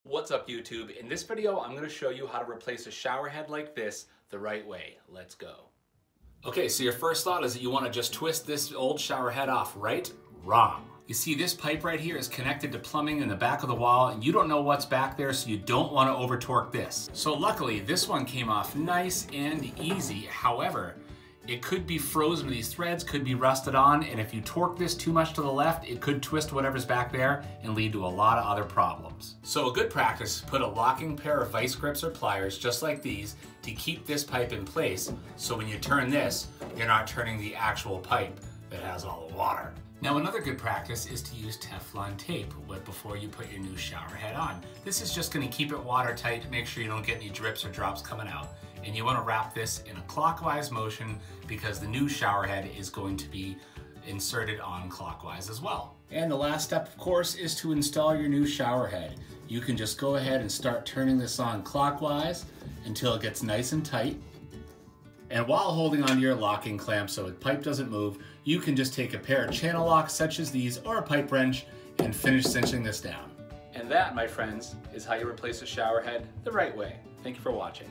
What's up YouTube? In this video I'm going to show you how to replace a shower head like this the right way. Let's go. Okay, so your first thought is that you want to just twist this old shower head off, right? Wrong. You see this pipe right here is connected to plumbing in the back of the wall and you don't know what's back there, so you don't want to over torque this. So luckily this one came off nice and easy. However, it could be frozen with these threads, could be rusted on, and if you torque this too much to the left, it could twist whatever's back there and lead to a lot of other problems. So a good practice is put a locking pair of vice grips or pliers, just like these, to keep this pipe in place, so when you turn this, you're not turning the actual pipe that has all the water. Now another good practice is to use Teflon tape before you put your new shower head on. This is just going to keep it watertight, make sure you don't get any drips or drops coming out. And you want to wrap this in a clockwise motion because the new shower head is going to be inserted on clockwise as well. And the last step, of course, is to install your new shower head. You can just go ahead and start turning this on clockwise until it gets nice and tight. And while holding onto your locking clamp so the pipe doesn't move, you can just take a pair of channel locks such as these or a pipe wrench and finish cinching this down. And that, my friends, is how you replace a shower head the right way. Thank you for watching.